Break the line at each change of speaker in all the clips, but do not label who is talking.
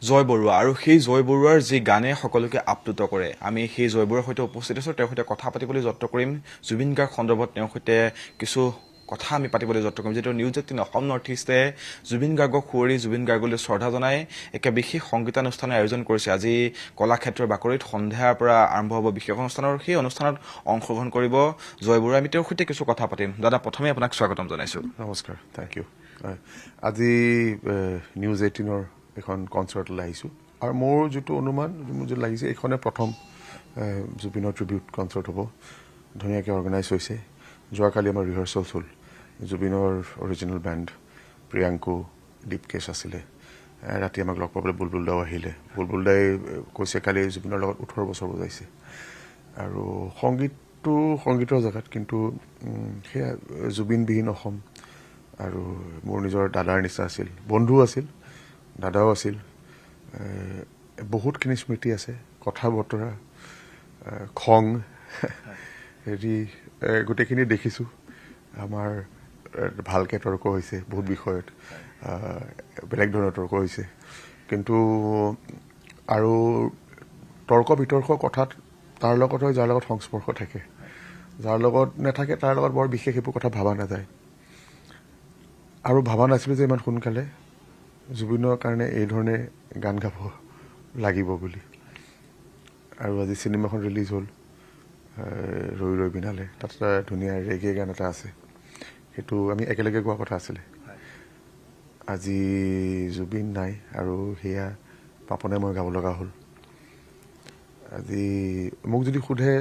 জয় বৰুৱা আৰু সেই জয় বৰুৱাৰ যি গানে সকলোকে আপ্লুত কৰে আমি সেই জয় বৰুৱাৰ সৈতে উপস্থিত আছোঁ তেওঁৰ সৈতে কথা পাতিবলৈ যত্ন কৰিম জুবিন গাৰ্গ সন্দৰ্ভত তেওঁৰ সৈতে কিছু কথা আমি পাতিবলৈ যত্ন কৰিম যিহেতু নিউজ 18 অসম নৰ্থ ইষ্টে জুবিন গাৰ্গক সুঁৱৰি জুবিন গাৰ্গলৈ শ্ৰদ্ধা জনাই একে বিশেষ সংগীতানুষ্ঠানৰ আয়োজন কৰিছে আজি কলাক্ষেত্ৰৰ বাকৰিত সন্ধিয়াৰ পৰা আৰম্ভ হ'ব বিশেষ অনুষ্ঠানৰ সেই অনুষ্ঠানত অংশগ্ৰহণ কৰিব জয় বৰুৱা আমি তেওঁৰ সৈতে কিছু কথা পাতিম দাদা প্ৰথমে আপোনাক স্বাগতম জনাইছোঁ
নমস্কাৰ থেংক ইউ আজি নিউজ 18ৰ এখন কনচাৰ্টলৈ আহিছোঁ আৰু মোৰ যিটো অনুমান মোৰ যিটো লাগিছে এইখনে প্ৰথম জুবিনৰ ট্ৰিবিউট কনচাৰ্ট হ'ব ধুনীয়াকৈ অৰ্গেনাইজ হৈছে যোৱাকালি আমাৰ ৰিহাৰ্চেলছ হ'ল জুবিনৰ অৰিজিনেল বেণ্ড প্ৰিয়াংকু দীপকেশ আছিলে ৰাতি আমাক লগ পাবলৈ বুলবুল দাও আহিলে বুলবুল দাই কৈছে কালি জুবিনৰ লগত 18 বছৰ বজাইছে আৰু সংগীতৰ জেগাত কিন্তু সেয়া জুবিনবিহীন অসম আৰু মোৰ নিজৰ দাদাৰ নিচিনা আছিল বন্ধু আছিল দাদাও আছিল বহুতখিনি স্মৃতি আছে কথা বতৰা খং হেৰি গোটেইখিনি দেখিছোঁ আমাৰ ভালকৈ তৰ্ক হৈছে বহুত বিষয়ত বেলেগ ধৰণৰ তৰ্ক হৈছে কিন্তু আৰু তৰ্ক বিতৰ্ক কথাত তাৰ লগত হয় যাৰ লগত সংস্পৰ্শ থাকে যাৰ লগত নাথাকে তাৰ লগত বৰ বিশেষ একো কথা ভবা নাযায় আৰু ভবা নাছিলোঁ যে ইমান সোনকালে জুবিনৰ কাৰণে এই ধৰণে গান গাব লাগিব বুলি আৰু আজি চিনেমাখন ৰিলিজ হ'ল ৰৈ ৰৈ বিনালে তাত এটা ধুনীয়া ৰেগে গান এটা আছে সেইটো আমি একেলগে গোৱা কথা আছিলে আজি জুবিন নাই আৰু সেয়া পাপনে মই গাব লগা হ'ল আজি মোক যদি সোধে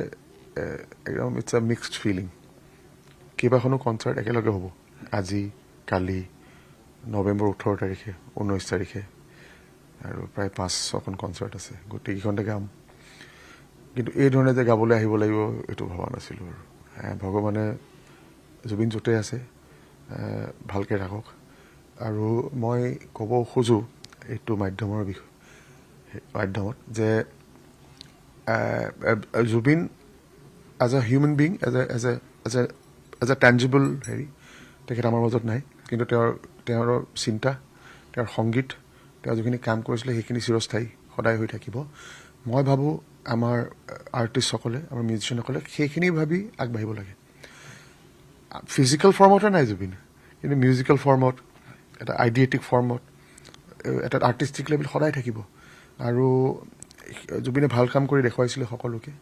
একদম ইটছ আ মিক্সড ফিলিং কেইবাখনো কনচাৰ্ট একেলগে হ'ব আজি কালি নৱেম্বৰ 18 তাৰিখে 19 তাৰিখে আৰু প্ৰায় 5-6খন কনচাৰ্ট আছে গোটেইকেইখনতে গাম কিন্তু এই ধৰণে যে গাবলৈ আহিব লাগিব এইটো ভবা নাছিলোঁ আৰু ভগৱানে জুবিন য'তে আছে ভালকৈ ৰাখক আৰু মই ক'ব খোজোঁ এইটো মাধ্যমত যে Zubeen as a human being as a tangible হেৰি তেখেত আমাৰ মাজত নাই কিন্তু তেওঁৰ চিন্তা তেওঁৰ সংগীত তেওঁ যিখিনি কাম কৰিছিলে সেইখিনি চিৰস্থায়ী সদায় হৈ থাকিব মই ভাবোঁ আমাৰ আৰ্টিষ্টসকলে আমাৰ মিউজিচিয়ানসকলে সেইখিনি ভাবি আগবাঢ়িব লাগে ফিজিকেল ফৰ্মতে নাই জুবিন কিন্তু মিউজিকেল ফৰ্মত এটা আইডিয়েটিক ফৰ্মত এটা আৰ্টিষ্টিক লেভেল সদায় থাকিব আৰু জুবিনে ভাল কাম কৰি দেখুৱাইছিলে সকলোকে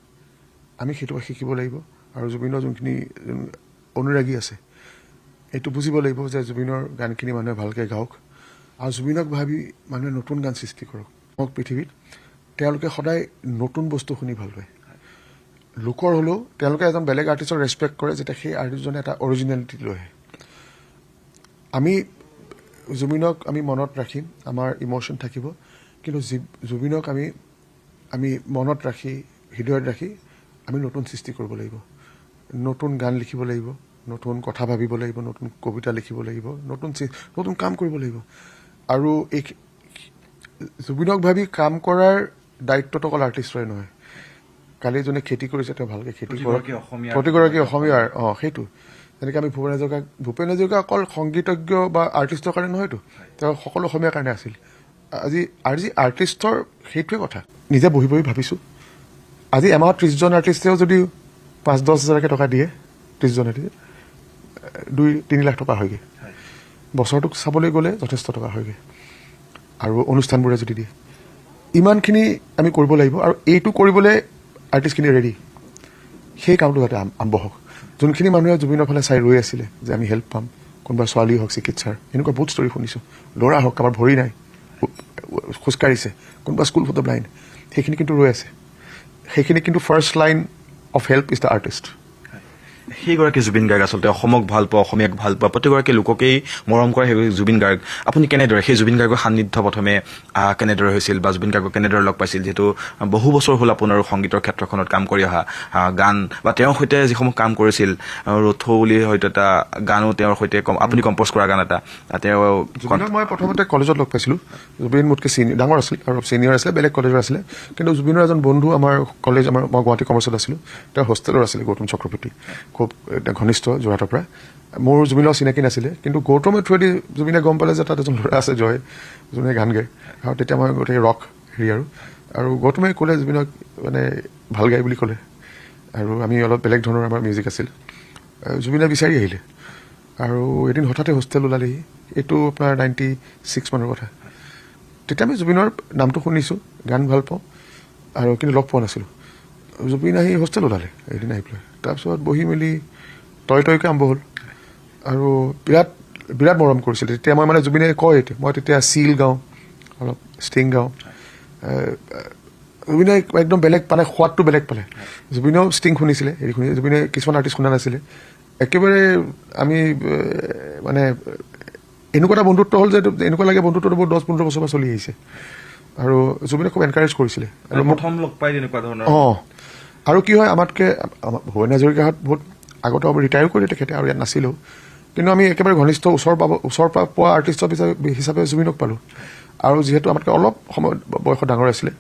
আমি সেইটো শিকিব লাগিব আৰু জুবিনৰ যোনখিনি অনুৰাগী আছে এইটো বুজিব লাগিব যে জুবিনৰ গানখিনি মানুহে ভালকৈ গাওক আৰু জুবিনক ভাবি মানুহে নতুন গান সৃষ্টি কৰক পৃথিৱীত তেওঁলোকে সদায় নতুন বস্তু শুনি ভাল পায় লোকৰ হ'লেও তেওঁলোকে এজন বেলেগ আৰ্টিষ্টক ৰেচপেক্ট কৰে যেতিয়া সেই আৰ্টিষ্টজনে এটা অৰিজিনেলিটি লৈ আহে আমি জুবিনক আমি মনত ৰাখিম আমাৰ ইম'শ্যন থাকিব কিন্তু জুবিনক আমি মনত ৰাখি হৃদয়ত ৰাখি আমি নতুন সৃষ্টি কৰিব লাগিব নতুন গান লিখিব লাগিব নতুন কথা ভাবিব লাগিব নতুন কবিতা লিখিব লাগিব নতুন কাম কৰিব লাগিব আৰু এই জুবিনক ভাবি কাম কৰাৰ দায়িত্বটো অকল আৰ্টিষ্টৰে নহয় কালি যোনে খেতি কৰিছে তেওঁ ভালকৈ খেতি কৰক প্ৰতিগৰাকী অসমীয়াৰ সেইটো যেনেকৈ আমি ভূপেন হাজৰিকা অকল সংগীতজ্ঞ বা আৰ্টিষ্টৰ কাৰণে নহয়তো তেওঁ সকলো অসমীয়াৰ কাৰণে আছিল আজি আৰ্টিষ্টৰ সেইটোৱে কথা নিজে বহি ভাবিছোঁ আজি এমাহত 30জন আৰ্টিষ্টেও যদি 5-10 হাজাৰকৈ টকা দিয়ে 30জনে 2-3 লাখ টকা হয়গৈ বছৰটোক চাবলৈ গ'লে যথেষ্ট টকা হয়গৈ আৰু অনুষ্ঠানবোৰে যদি দিয়ে ইমানখিনি আমি কৰিব লাগিব আৰু এইটো কৰিবলৈ আৰ্টিষ্টখিনি ৰেডি সেই কামটো যাতে আৰম্ভ হওক যোনখিনি মানুহে জুবিনৰ ফালে চাই ৰৈ আছিলে যে আমি হেল্প পাম কোনোবা ছোৱালী হওক চিকিৎসাৰ এনেকুৱা বহুত ষ্টৰী শুনিছোঁ ল'ৰা হওক কাৰোবাৰ ভৰি নাই খোজকাঢ়িছে কোনোবা স্কুল ফটো ব্লাইণ্ড সেইখিনি কিন্তু ৰৈ আছে সেইখিনি কিন্তু first line of help is the artist
সেইগৰাকী জুবিন গাৰ্গ আচলতে অসমক ভাল পোৱা অসমীয়াক ভাল পোৱা প্ৰতিগৰাকী লোককেই মৰম কৰা সেই জুবিন গাৰ্গ আপুনি কেনেদৰে সেই জুবিন গাৰ্গৰ সান্নিধ্য প্ৰথমে কেনেদৰে হৈছিল বা জুবিন গাৰ্গক কেনেদৰে লগ পাইছিল যিহেতু বহু বছৰ হ'ল আপোনাৰো সংগীতৰ ক্ষেত্ৰখনত কাম কৰি অহা গান বা তেওঁৰ সৈতে যিসমূহ কাম কৰিছিল ৰথৌ বুলি হয়তো এটা গানো তেওঁৰ সৈতে আপুনি কম্প'জ কৰা গান এটা তেওঁ
মই প্ৰথমতে কলেজত লগ পাইছিলোঁ জুবিন মোতকৈ ডাঙৰ আছিল আৰু ছিনিয়ৰ আছিলে বেলেগ কলেজৰ আছিলে কিন্তু জুবিনৰ এজন বন্ধু আমাৰ মই গুৱাহাটী কমাৰ্চত আছিলোঁ তেওঁৰ হোষ্টেলৰ আছিলে গৌতম চক্ৰৱৰ্তী খুব ঘনিষ্ঠ যোৰহাটৰ পৰা মোৰ জুবিনৰ চিনাকি নাছিলে কিন্তু গৌতমৰ থ্ৰুৱেদি জুবিনে গম পালে যে তাত এজন ল'ৰা আছে জয় যোনে গান গায় আৰু তেতিয়া মই গোটেই ৰক হেৰি আৰু গৌতমে ক'লে জুবিনক মানে ভাল গায় বুলি ক'লে আৰু আমি অলপ বেলেগ ধৰণৰ আমাৰ মিউজিক আছিল জুবিনে বিচাৰি আহিলে আৰু এদিন হঠাতে হোষ্টেল ওলালেহি এইটো আপোনাৰ 96 মানৰ কথা তেতিয়া আমি জুবিনৰ নামটো শুনিছোঁ গান ভাল পাওঁ আৰু কিন্তু লগ পোৱা নাছিলোঁ জুবিন আহি হোষ্টেল ওলালে এদিন আহি পেলাই তাৰপিছত বহি মেলি তয়কৈ আৰম্ভ হ'ল আৰু বিৰাট বিৰাট মৰম কৰিছিলে তেতিয়া মই মানে জুবিনে কয় মই তেতিয়া চিল গাওঁ অলপ ষ্টিং গাওঁ জুবিনে একদম বেলেগ পালে সোৱাদটো বেলেগ পালে জুবিনেও ষ্টিং শুনিছিলে হেৰি শুনি জুবিনে কিছুমান আৰ্টিষ্ট শুনা নাছিলে একেবাৰে আমি মানে এনেকুৱা এটা বন্ধুত্ব হ'ল যে এনেকুৱা লাগে বন্ধুত্বটো বহুত 10-15 বছৰ পৰা চলি আহিছে আৰু জুবিনে খুব এনকাৰেজ কৰিছিলে
আৰু প্ৰথম লগ পাই তেনেকুৱা ধৰণৰ
আৰু কি হয় আমাতকৈ ভূপেন হাজৰিকাহঁত বহুত আগতে ৰিটায়াৰ কৰিলে তেখেতে আৰু ইয়াত নাছিলোঁ কিন্তু আমি একেবাৰে ঘনিষ্ঠ ওচৰ পৰা পোৱা আৰ্টিষ্ট হিচাপে জুবিনক পালোঁ আৰু যিহেতু আমাতকৈ অলপ সময় বয়সত ডাঙৰ আছিলে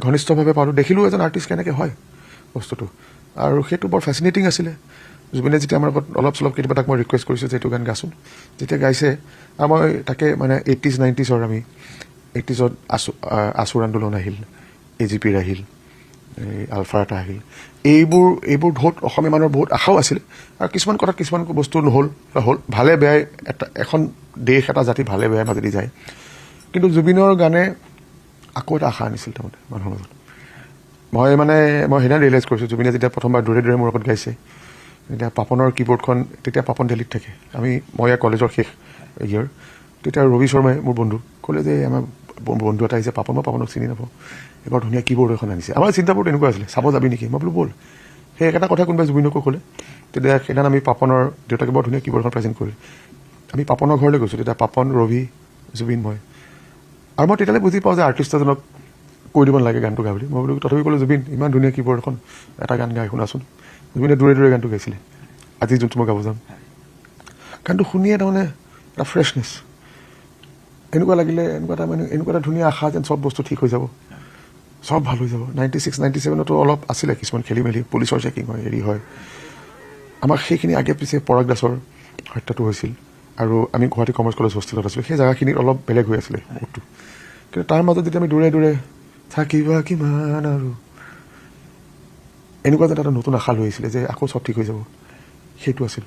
ঘনিষ্ঠভাৱে পালোঁ দেখিলোঁ এজন আৰ্টিষ্ট কেনেকৈ হয় বস্তুটো আৰু সেইটো বৰ ফেচিনেটিং আছিলে জুবিনে যেতিয়া আমাৰ লগত অলপ চলপ কেতিয়াবা তাক মই ৰিকুৱেষ্ট কৰিছোঁ যে এইটো গান গাচোন যেতিয়া গাইছে আৰু মই তাকে মানে 80s 90sৰ আমি 80sত আচুৰ আন্দোলন আহিল AGPৰ আহিল আলফা এটা আহিল এইবোৰ বহুত অসমীয়া মানুহৰ বহুত আশাও আছিল আৰু কিছুমান কথাত কিছুমান বস্তু নহ'ল ভালে বেয়াই এখন দেশ এটা জাতি ভালে বেয়াই মাজেদি যায় কিন্তু জুবিনৰ গানে আকৌ এটা আশা আনিছিল তাৰমানে মানুহৰ মাজত মই সেইদিনা ৰিয়েলাইজ কৰিছোঁ জুবিনে যেতিয়া প্ৰথমবাৰ দূৰে দূৰে মোৰ লগত গাইছে তেতিয়া পাপনৰ কীবৰ্ডখন তেতিয়া পাপন দিল্লীত থাকে মই ইয়াৰ কলেজৰ শেষ ইয়াৰ তেতিয়া ৰবি শৰ্মাই মোৰ বন্ধু ক'লে যে আমাৰ বন্ধু এটা আহিছে মই পাপনক চিনি নাপাওঁ এবাৰ ধুনীয়া কীবৰ্ড এখন আনিছে আমাৰ চিন্তাবোৰ তেনেকুৱা আছিলে চাব যাবি নেকি মই বোলো ব'ল সেই একেটা কথা কোনোবাই জুবিনকো ক'লে তেতিয়া সেইদিনা আমি পাপনৰ দেউতাকে বৰ ধুনীয়া কীবৰ্ডখন প্ৰেজেণ্ট কৰিলে আমি পাপনৰ ঘৰলৈ গৈছোঁ তেতিয়া পাপন ৰবি জুবিন মই আৰু মই তেতিয়ালৈ বুজি পাওঁ যে আৰ্টিষ্ট এজনক কৈ দিব নালাগে গানটো গা বুলি মই বোলো তথাপি ক'লো জুবিন ইমান ধুনীয়া কীবৰ্ড এখন এটা গান গাই শুনাচোন জুবিনে দূৰে দূৰে গানটো গাইছিলে আজি যোনটো মই গাব যাম গানটো শুনিয়ে তাৰমানে এটা ফ্ৰেছনেছ এনেকুৱা লাগিলে এনেকুৱা এটা ধুনীয়া আশা যেন চব বস্তু ঠিক হৈ যাব চব ভাল হৈ যাব 96 97তো অলপ আছিলে কিছুমান খেলি মেলি পুলিচৰ চেকিং হয় হেৰি হয় আমাক সেইখিনি আগে পিছে পৰাগ দাসৰ হত্যাটো হৈছিল আৰু আমি গুৱাহাটী কমাৰ্চ কলেজ হোষ্টেলত আছিলোঁ সেই জেগাখিনিত অলপ বেলেগ হৈ আছিলে মুডটো কিন্তু তাৰ মাজত যেতিয়া আমি দূৰে দূৰে থাকিবা কিমান আৰু এনেকুৱা যেন এটা নতুন আশা লৈ আহিছিলে যে আকৌ চব ঠিক হৈ যাব সেইটো আছিল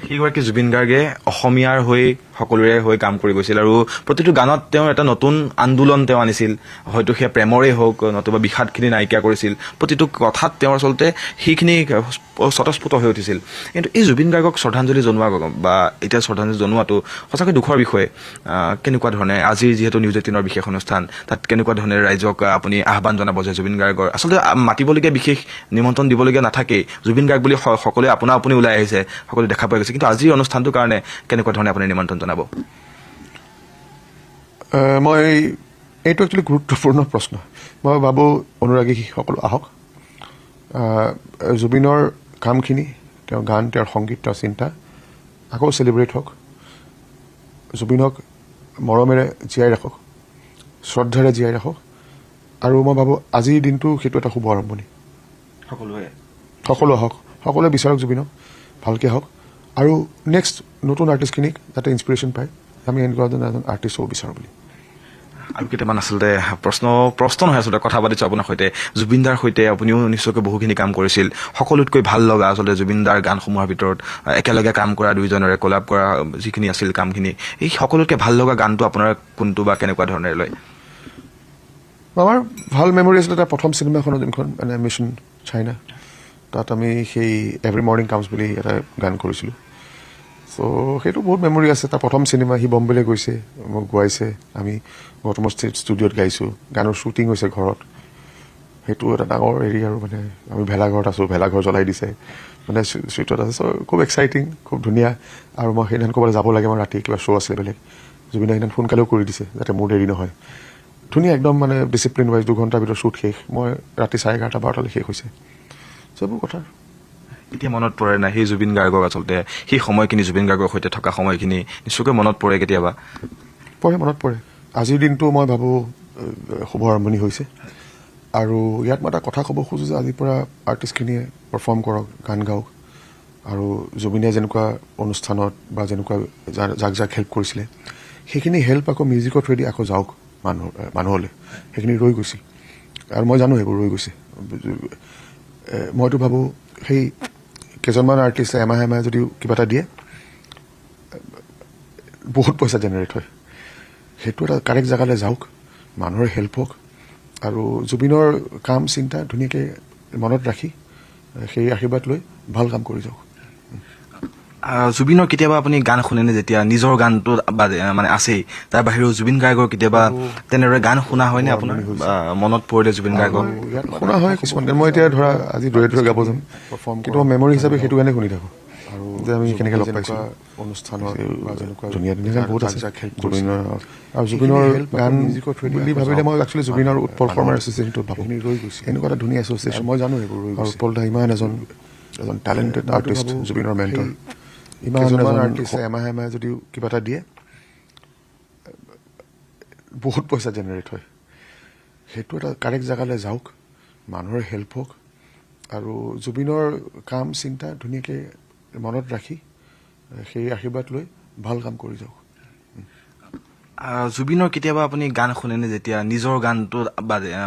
সেইগৰাকী জুবিন গাৰ্গে অসমীয়াৰ হৈ সকলোৰে হৈ কাম কৰি গৈছিল আৰু প্ৰতিটো গানত তেওঁ এটা নতুন আন্দোলন তেওঁ আনিছিল হয়তো সেয়া প্ৰেমৰেই হওক নতুবা বিষাদখিনি নাইকিয়া কৰিছিল প্ৰতিটো কথাত তেওঁ আচলতে সেইখিনি স্বতঃস্ফূৰ্ত হৈ উঠিছিল কিন্তু এই জুবিন গাৰ্গক শ্ৰদ্ধাঞ্জলি জনোৱা বা এতিয়া শ্ৰদ্ধাঞ্জলি জনোৱাটো সঁচাকৈ দুখৰ বিষয় কেনেকুৱা ধৰণে আজিৰ যিহেতু নিউজ 18ৰ বিশেষ অনুষ্ঠান তাত কেনেকুৱা ধৰণে ৰাইজক আপুনি আহ্বান জনাব যে জুবিন গাৰ্গৰ আচলতে মাতিবলগীয়া বিশেষ নিমন্ত্ৰণ দিবলগীয়া নাথাকেই জুবিন গাৰ্গ বুলি সকলোৱে আপুনি ওলাই আহিছে সকলোৱে দেখা পাই গৈছে কিন্তু আজিৰ অনুষ্ঠানটোৰ কাৰণে কেনেকুৱা ধৰণে আপুনি নিমন্ত্ৰণ জনাব
মই এইটো একচুৱেলি গুৰুত্বপূৰ্ণ প্ৰশ্ন মই ভাবোঁ অনুৰাগী সকলো আহক জুবিনৰ কামখিনি তেওঁৰ গান তেওঁৰ সংগীত তেওঁৰ চিন্তা আকৌ চেলিব্ৰেট হওক জুবিনক মৰমেৰে জীয়াই ৰাখক শ্ৰদ্ধাৰে জীয়াই ৰাখক আৰু মই ভাবোঁ আজিৰ দিনটো সেইটো এটা শুভ আৰম্ভণি সকলো আহক সকলোৱে বিচাৰক জুবিনক ভালকৈ হওক আৰু নেক্সট নতুন আৰ্টিষ্টখিনিক যাতে ইনস্পিৰেশ্যন পায় আমি এনেকুৱা এজন আৰ্টিষ্ট হ'ব বিচাৰোঁ বুলি
আৰু কেইটামান আচলতে প্ৰশ্ন নহয় আচলতে কথা পাতিছোঁ আপোনাৰ সৈতে জুবিন দাৰ সৈতে আপুনিও নিশ্চয়কৈ বহুখিনি কাম কৰিছিল সকলোতকৈ ভাল লগা আচলতে জুবিন দাৰ গানসমূহৰ ভিতৰত একেলগে কাম কৰা দুইজনৰে কলাপ কৰা যিখিনি আছিল কামখিনি এই সকলোতকৈ ভাল লগা গানটো আপোনাৰ কোনটো বা কেনেকুৱা ধৰণেৰে লয়
আমাৰ ভাল মেমৰি আছিলে তাৰ প্ৰথম চিনেমাখনৰ যোনখন মানে মিছন চাইনা তাত আমি সেই এভৰি মৰ্ণিং কামছ বুলি এটা গান কৰিছিলোঁ চ' সেইটো বহুত মেমৰি আছে তাৰ প্ৰথম চিনেমা সি বম্বেলৈ গৈছে মোক গোৱাইছে আমি গৌতমৰ ষ্টুডিঅ'ত গাইছোঁ গানৰ শ্বুটিং হৈছে ঘৰত সেইটো এটা ডাঙৰ হেৰি আৰু মানে আমি ভেলাঘৰত আছোঁ ভেলাঘৰ জ্বলাই দিছে মানে ষ্ট্ৰীটত আছে চ' খুব এক্সাইটিং খুব ধুনীয়া আৰু মই সেইদিনাখন ক'বলৈ যাব লাগে মই ৰাতি কিবা শ্ব' আছিলে বেলেগ জুবিনে সেইদিনা সোনকালেও কৰি দিছে যাতে মোৰ দেৰি নহয় ধুনীয়া একদম মানে ডিচিপ্লিন ৱাইজ 2 ঘণ্টাৰ ভিতৰত শ্বুট শেষ মই ৰাতি 11:30 12টালৈ শেষ হৈছে চববোৰ কথা
এতিয়া মনত পৰে নাই সেই জুবিন গাৰ্গক আচলতে সেই সময়খিনি জুবিন গাৰ্গৰ সৈতে থকা সময়খিনি নিশ্চয়কৈ মনত পৰে কেতিয়াবা
মনত পৰে আজিৰ দিনটো মই ভাবোঁ শুভ আৰম্ভণি হৈছে আৰু ইয়াত মই এটা কথা ক'ব খোজোঁ যে আজিৰ পৰা আৰ্টিষ্টখিনিয়ে পাৰফৰ্ম কৰক, গান গাওক, আৰু জুবিনে যেনেকুৱা অনুষ্ঠানত বা যেনেকুৱা যাক যাক হেল্প কৰিছিলে সেইখিনি হেল্প আকৌ মিউজিকৰ থ্ৰুৱেদি আকৌ যাওক মানুহলৈ, সেইখিনি ৰৈ গৈছিল আৰু মই জানো সেইবোৰ ৰৈ গৈছে। মইতো ভাবোঁ সেই কেইজনমান আৰ্টিষ্টে এমাহে যদিও কিবা এটা দিয়ে বহুত পইচা জেনেৰেট হয়। সেইটো এটা কাৰেক্ট জেগালৈ যাওক, মানুহৰ হেল্প হওক, আৰু জুবিনৰ কাম চিন্তা ধুনীয়াকৈ মনত ৰাখি সেই আশীৰ্বাদ লৈ ভাল কাম কৰি যাওক।
জুবিনৰ কেতিয়াবা আপুনি গান শুনেনে, যেতিয়া নিজৰ গানটো মানে আছেই, তাৰ বাহিৰেও জুবিন গাৰ্গৰ কেতিয়াবা তেনেদৰে গান শুনা হয়নে আপোনাৰ? মনত পৰিলে জুবিন গাৰ্গৰ
ইয়াত শুনা হয় কিছুমান গান। মই এতিয়া ধৰা আজি দূৰে দূৰে গাব যাম, কিন্তু মই মেমৰি হিচাপে সেইটো গানে শুনি থাকোঁ যে আমি কেনেকৈ লগ পাইছিলোঁ অনুষ্ঠানত, ধুনীয়া ধুনীয়া গান বহুত আছে জুবিনৰ। আৰু জুবিনৰ গান বুলি ভাবিলে মই একচুৱেলি জুবিনৰ উৎপল শৰ্মাৰ এছ'চিয়েশ্যনটোত ভাবোঁ, এনেকুৱা এটা ধুনীয়া এছ'চিয়েশ্যন। মই জানো সেইবোৰ, আৰু উৎপল দা ইমান এজন টেলেণ্টেড আৰ্টিষ্ট, জুবিনৰ মেণ্টৰ। ইমান এজন আৰ্টিষ্টে এমাহে যদিও কিবা এটা দিয়ে বহুত পইচা জেনেৰেট হয়। সেইটো এটা কাৰেক্ট জেগালৈ যাওক, মানুহৰ হেল্প হওক, আৰু জুবিনৰ কাম চিন্তা ধুনীয়াকৈ মনত ৰাখি সেই আশীৰ্বাদ লৈ ভাল কাম কৰি যাওক।
জুবিনৰ কেতিয়াবা আপুনি গান শুনেনে, যেতিয়া নিজৰ গানটো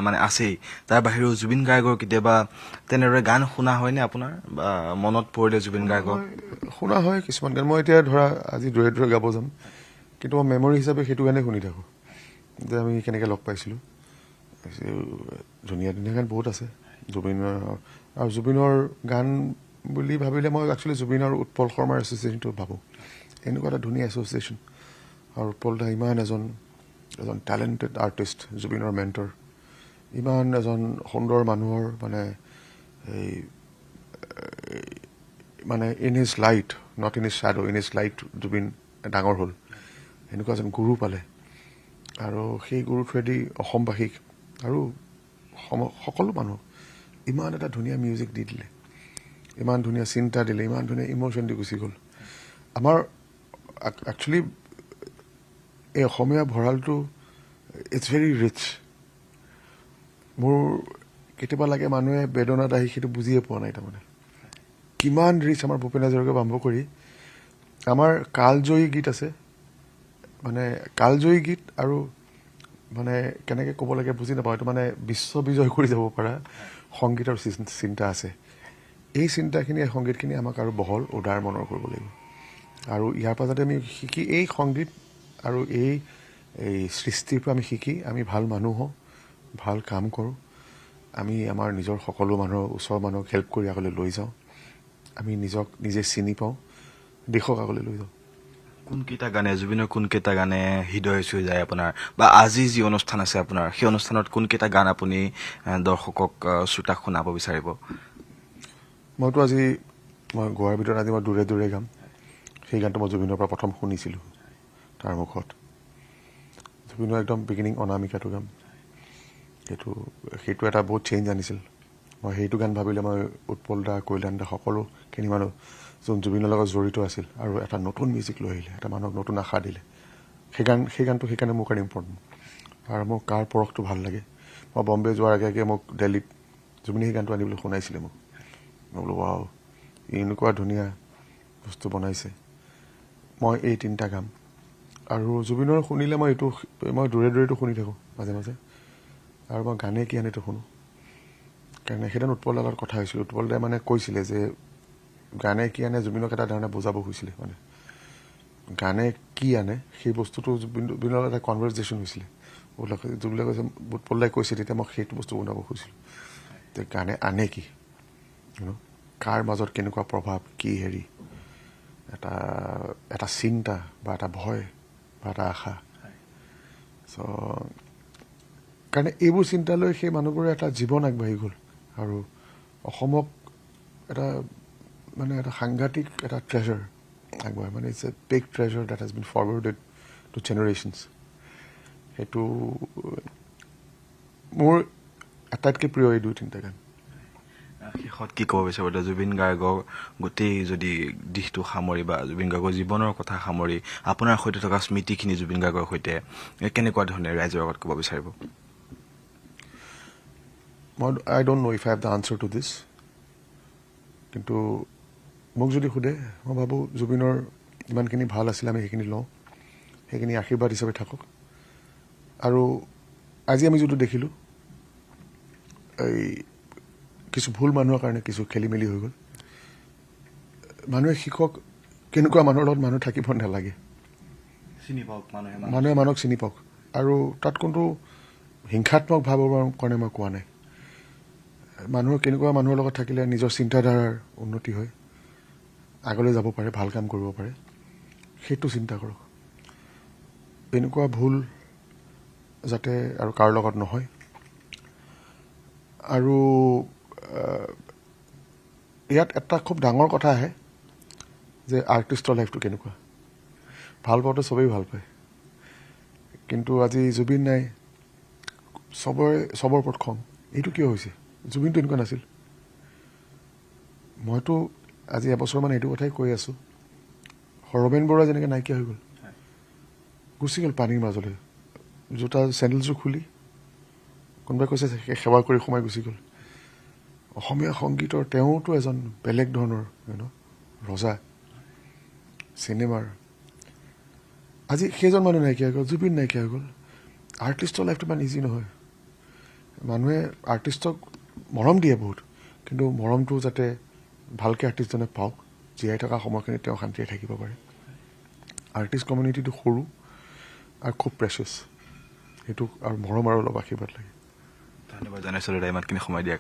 মানে আছেই, তাৰ বাহিৰেও জুবিন গাৰ্গৰ কেতিয়াবা তেনেদৰে গান শুনা হয়নে আপোনাৰ? বা মনত পৰিলে জুবিন গাৰ্গৰ
শুনা হয় কিছুমান গান। মই এতিয়া ধৰা আজি দূৰে দূৰে গাব যাম, কিন্তু মই মেমৰি হিচাপে সেইটো গানে শুনি থাকোঁ যে আমি কেনেকৈ লগ পাইছিলোঁ। ধুনীয়া ধুনীয়া গান বহুত আছে জুবিনৰ। আৰু জুবিনৰ গান বুলি ভাবিলে মই একচুৱেলি জুবিনৰ উৎপল শৰ্মাৰ এছ'চিয়েশ্যনটোত ভাবোঁ, এনেকুৱা এটা ধুনীয়া এছ'চিয়েশ্যন। আৰু উৎপল দা ইমান এজন টেলেণ্টেড আৰ্টিষ্ট, জুবিনৰ মেণ্টৰ। ইমান এজন সুন্দৰ মানুহৰ মানে in his light, not in his shadow, in his light Zubeen ডাঙৰ হ'ল। এনেকুৱা এজন গুৰু পালে, আৰু সেই গুৰু থ্ৰুৱেদি অসমবাসীক আৰু সকলো মানুহক ইমান এটা ধুনীয়া মিউজিক দি দিলে, ইমান ধুনীয়া চিন্তা দিলে, ইমান ধুনীয়া ইম'শ্যন দি গুচি গ'ল। আমাৰ একচুৱেলি এই অসমীয়া ভঁৰালটো ইটছ ভেৰি ৰিচ। মোৰ কেতিয়াবা লাগে মানুহে বেদনাত আহি সেইটো বুজিয়ে পোৱা নাই। তাৰমানে কিমান ৰিচ আমাৰ ভূপেন হাজৰিকাকে আৰম্ভ কৰি আমাৰ কালজয়ী গীত আছে, মানে কালজয়ী গীত, আৰু মানে কেনেকৈ ক'ব লাগে বুজি নাপাওঁ, এইটো মানে বিশ্ব বিজয় কৰি যাব পৰা সংগীতৰ চিন্তা আছে। এই চিন্তাখিনি, এই সংগীতখিনি আমাক আৰু বহল উদাৰ মনৰ কৰিব লাগিব, আৰু ইয়াৰ পৰা যাতে আমি শিকি এই সংগীত আৰু এই সৃষ্টিৰ পৰা আমি শিকি আমি ভাল মানুহ হওঁ, ভাল কাম কৰোঁ, আমি আমাৰ নিজৰ সকলো মানুহৰ ওচৰৰ মানুহক হেল্প কৰি আগলৈ লৈ যাওঁ, আমি নিজক নিজে চিনি পাওঁ, দেশক আগলৈ লৈ যাওঁ।
কোনকেইটা গানে, জুবিনৰ কোনকেইটা গানে হৃদয় চুই যায় আপোনাৰ? বা আজি যি অনুষ্ঠান আছে আপোনাৰ, সেই অনুষ্ঠানত কোনকেইটা গান আপুনি দৰ্শকক, শ্ৰোতাক শুনাব বিচাৰিব?
মইতো মই গোৱাৰ ভিতৰত আজি মই দূৰে দূৰে গাম। সেই গানটো মই জুবিনৰ পৰা প্ৰথম শুনিছিলোঁ তাৰ মুখত। জুবিনৰ একদম বিগিনিং অনামিকাটো গাম। সেইটো এটা বহুত চেঞ্জ আনিছিল। মই সেইটো গান ভাবিলে মই উৎপল দা, কৈলান দা, সকলোখিনি মানুহ যোন জুবিনৰ লগত জড়িত আছিল, আৰু এটা নতুন মিউজিক লৈ আহিলে, এটা মানুহক নতুন আশা দিলে। সেই গানটো সেইকাৰণে মোৰ কাৰণে ইম্পৰ্টেণ্ট। আৰু মোৰ কাৰ পৰশটো ভাল লাগে। মই বম্বে যোৱাৰ আগে আগে মোক দিল্লীত জুবিনে সেই গানটো আনিবলৈ শুনাইছিলে মোক। মই বোলো ৱাও, এনেকুৱা ধুনীয়া বস্তু বনাইছে। মই এই তিনিটা গাম। আৰু জুবিনৰ শুনিলে মই দূৰে দূৰেটো শুনি থাকোঁ মাজে মাজে, আৰু মই গানে কি আনেতো শুনো। কাৰণে সেইদিনা উৎপল দাৰ লগত কথা হৈছিল। উৎপল দাই মানে কৈছিলে যে গানে কি আনে জুবিনক এটা ধৰণে বুজাব খুজিছিলে। মানে গানে কি আনে সেই বস্তুটো জুবিনৰ এটা কনভাৰ্চেশ্যন হৈছিলে। জুবিনে কৈছে, উৎপল দাই কৈছে, তেতিয়া মই সেইটো বস্তু বনাব খুজিছিলোঁ যে গানে আনে কি, কাৰ মাজত কেনেকুৱা প্ৰভাৱ, কি এটা চিন্তা বা এটা ভয় বা এটা আশা। চ' কাৰণে এইবোৰ চিন্তা লৈ সেই মানুহবোৰে এটা জীৱন আগবাঢ়ি গ'ল, আৰু অসমক এটা সাংঘাতিক এটা ট্ৰেজাৰ আগবঢ়ায়। মানে it's a big treasure that has been forwarded to generations. সেইটো মোৰ আটাইতকৈ প্ৰিয় এই 2-3টা গান।
শেষত কি ক'ব বিচাৰিব? জুবিন গাৰ্গৰ গোটেই যদি দিশটো সামৰি, বা জুবিন গাৰ্গৰ জীৱনৰ কথা সামৰি, আপোনাৰ সৈতে থকা স্মৃতিখিনি জুবিন গাৰ্গৰ সৈতে কেনেকুৱা ধৰণে ৰাইজৰ আগত ক'ব বিচাৰিব?
I don't know if I have the answer to this. কিন্তু মোক যদি সোধে মই ভাবোঁ জুবিনৰ ইমানখিনি ভাল আছিলে আমি সেইখিনি লওঁ, সেইখিনি আশীৰ্বাদ হিচাপে থাকক। আৰু আজি আমি যিটো দেখিলোঁ এই কিছু ভুল মানুহৰ কাৰণে কিছু খেলি মেলি হৈ গ'ল। মানুহে শিকক কেনেকুৱা মানুহৰ লগত মানুহ থাকিব নালাগে, মানুহে মানুহক চিনি পাওক। আৰু তাত কোনটো হিংসাত্মক ভাৱৰ কাৰণে মই কোৱা নাই। মানুহৰ কেনেকুৱা মানুহৰ লগত থাকিলে নিজৰ চিন্তাধাৰাৰ উন্নতি হয়, আগলৈ যাব পাৰে, ভাল কাম কৰিব পাৰে, সেইটো চিন্তা কৰক। এনেকুৱা ভুল যাতে আৰু কাৰো লগত নহয়। আৰু ইয়াত এটা খুব ডাঙৰ কথা আহে যে আৰ্টিষ্টৰ লাইফটো কেনেকুৱা। ভাল পাওঁতে চবেই ভাল পায়, কিন্তু আজি জুবিন নাই, চবৰ ওপৰত খং। এইটো কিয় হৈছে? জুবিনটো এনেকুৱা নাছিল। মইতো আজি এবছৰমান এইটো কথাই কৈ আছোঁ, হৰমেন বৰুৱা যেনেকৈ নাইকিয়া হৈ গ'ল, গুচি গ'ল পানীৰ মাজলৈ, জোতা চেণ্ডেলযোৰ খুলি কোনোবাই কৈছে সেৱা কৰি সোমাই গুচি গ'ল। অসমীয়া সংগীতৰ তেওঁতো এজন বেলেগ ধৰণৰ ৰজা, চিনেমাৰ। আজি সেইজন মানুহ নাইকিয়া হৈ গ'ল, জুবিন নাইকিয়া হৈ গ'ল। আৰ্টিষ্টৰ লাইফটো ইমান ইজি নহয়। মানুহে আৰ্টিষ্টক মৰম দিয়ে বহুত, কিন্তু মৰমটো যাতে ভালকৈ আৰ্টিষ্টজনে পাওক, জীয়াই থকা সময়খিনিত তেওঁ শান্তিৰে থাকিব পাৰে। আৰ্টিষ্ট কমিউনিটিটো সৰু আৰু খুব প্ৰেচিয়াছ, সেইটো আৰু মৰম আৰু অলপ আশীৰ্বাদ লাগে।
ধন্যবাদ জনাইছোঁ দাদা ইমানখিনি সময় দিয়াৰ